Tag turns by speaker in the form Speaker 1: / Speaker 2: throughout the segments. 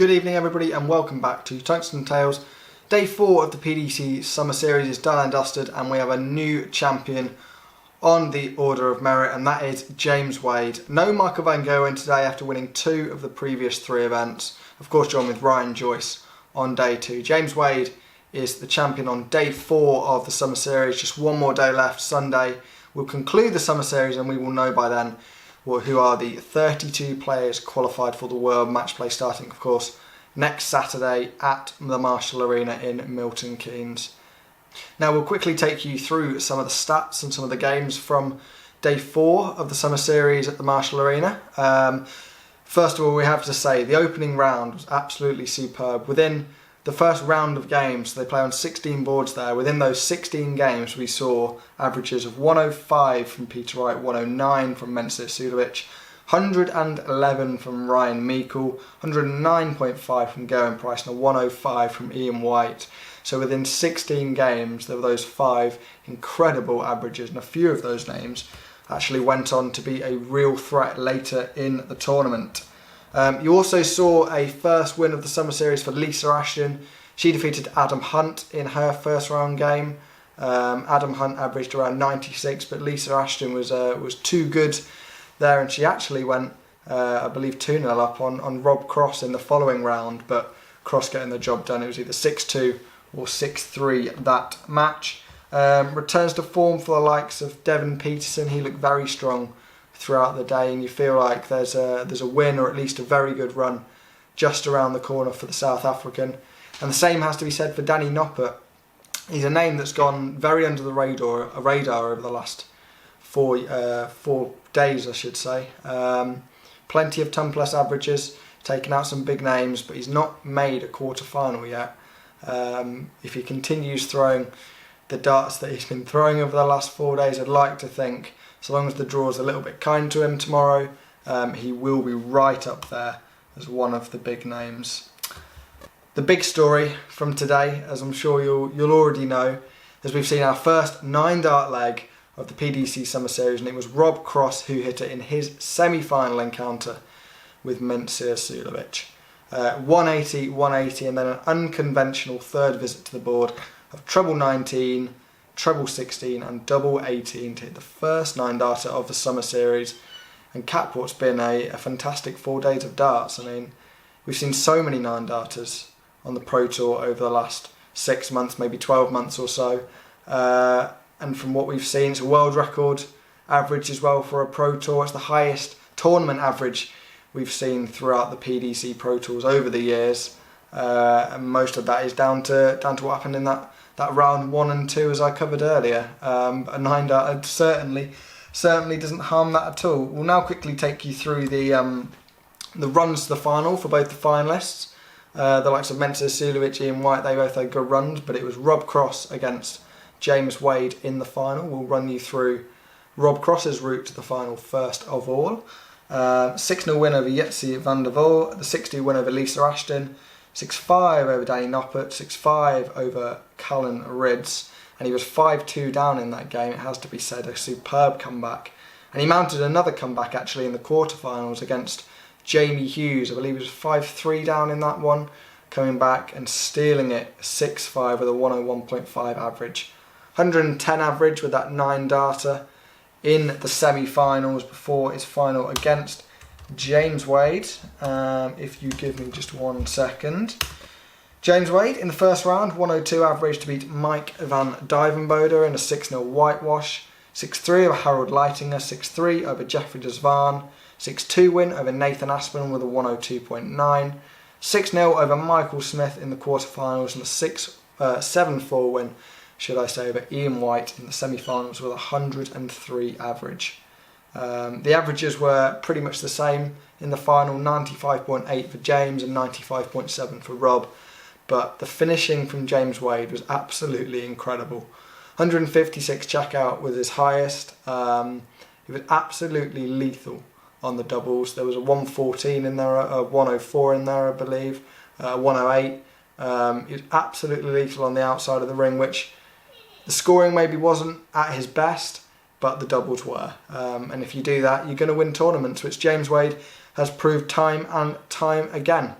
Speaker 1: Good evening everybody and welcome back to Tungsten Tales. Day 4 of the PDC Summer Series is done and dusted and we have a new champion on the order of merit, and that is James Wade. No Michael Van Gerwen today after winning 2 of the previous 3 events. Of course joined with Ryan Joyce on day 2. James Wade is the champion on day 4 of the Summer Series. Just one more day left. Sunday we'll conclude the Summer Series and we will know by then who are the 32 players qualified for the World Match Play, starting of course next Saturday at the Marshall Arena in Milton Keynes. Now we'll quickly take you through some of the stats and some of the games from day 4 of the Summer Series at the Marshall Arena. First of all, we have to say the opening round was absolutely superb. Within the first round of games, they play on 16 boards there. Within those 16 games, we saw averages of 105 from Peter Wright, 109 from Mensur Suljovic, 111 from Ryan Meikle, 109.5 from Gerwyn Price, and a 105 from Ian White. So within 16 games, there were those 5 incredible averages, and a few of those names actually went on to be a real threat later in the tournament. You also saw a first win of the Summer Series for Lisa Ashton. She defeated Adam Hunt in her first round game. Adam Hunt averaged around 96, but Lisa Ashton was too good there, and she actually went, I believe, 2-0 up on Rob Cross in the following round, but Cross getting the job done. It was either 6-2 or 6-3 that match. Returns to form for the likes of Devon Peterson. He looked very strong throughout the day, and you feel like there's a win, or at least a very good run, just around the corner for the South African. And the same has to be said for Danny Noppert. He's a name that's gone very under the radar over the last 4 days, I should say. Plenty of ton plus averages, taken out some big names, but he's not made a quarter final yet. If he continues throwing the darts that he's been throwing over the last 4 days, I'd like to think, so long as the draw's a little bit kind to him tomorrow, he will be right up there as one of the big names. The big story from today, as I'm sure you'll already know, is we've seen our first 9-dart leg of the PDC Summer Series, and it was Rob Cross who hit it in his semi-final encounter with Mensur Suljovic. 180, 180, and then an unconventional third visit to the board of treble 19, treble 16 and double 18 to hit the first 9-darter of the Summer Series, and cap what's been a fantastic 4 days of darts. I mean, we've seen so many 9-darters on the Pro Tour over the last 6 months, maybe 12 months or so, and from what we've seen, it's a world record average as well for a Pro Tour. It's the highest tournament average we've seen throughout the PDC Pro Tours over the years, and most of that is down to what happened in that round 1 and 2, as I covered earlier. A 9-dart certainly doesn't harm that at all. We'll now quickly take you through the runs to the final for both the finalists. The likes of Mensur Suljovic, Ian White, they both had good runs, but it was Rob Cross against James Wade in the final. We'll run you through Rob Cross's route to the final first of all. 6-0 win over Jetsi van der Wal, the 6-2 win over Lisa Ashton, 6-5 over Danny Noppert, 6-5 over Cullen Rids, and he was 5-2 down in that game, it has to be said, a superb comeback. And he mounted another comeback actually in the quarterfinals against Jamie Hughes. I believe he was 5-3 down in that one, coming back and stealing it 6-5 with a 101.5 average. 110 average with that 9-darter in the semi-finals before his final against James Wade. If you give me just 1 second. James Wade in the first round, 102 average to beat Mike van Dijvenbode in a 6-0 whitewash. 6-3 over Harold Leitinger, 6-3 over Jeffrey de Zwaan, 6-2 win over Nathan Aspin with a 102.9, 6-0 over Michael Smith in the quarterfinals, and a 7-4 win, should I say, over Ian White in the semi-finals with a 103 average. The averages were pretty much the same in the final, 95.8 for James and 95.7 for Rob, but the finishing from James Wade was absolutely incredible. 156 checkout was his highest. He was absolutely lethal on the doubles. There was a 114 in there, a 104 in there, I believe, 108. He was absolutely lethal on the outside of the ring, which the scoring maybe wasn't at his best, but the doubles were. And if you do that, you're going to win tournaments, which James Wade has proved time and time again.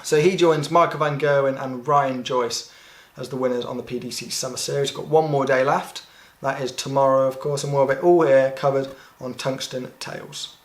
Speaker 1: So he joins Michael van Gerwen and Ryan Joyce as the winners on the PDC Summer Series. Got one more day left. That is tomorrow, of course, and we'll have it all here covered on Tungsten Tales.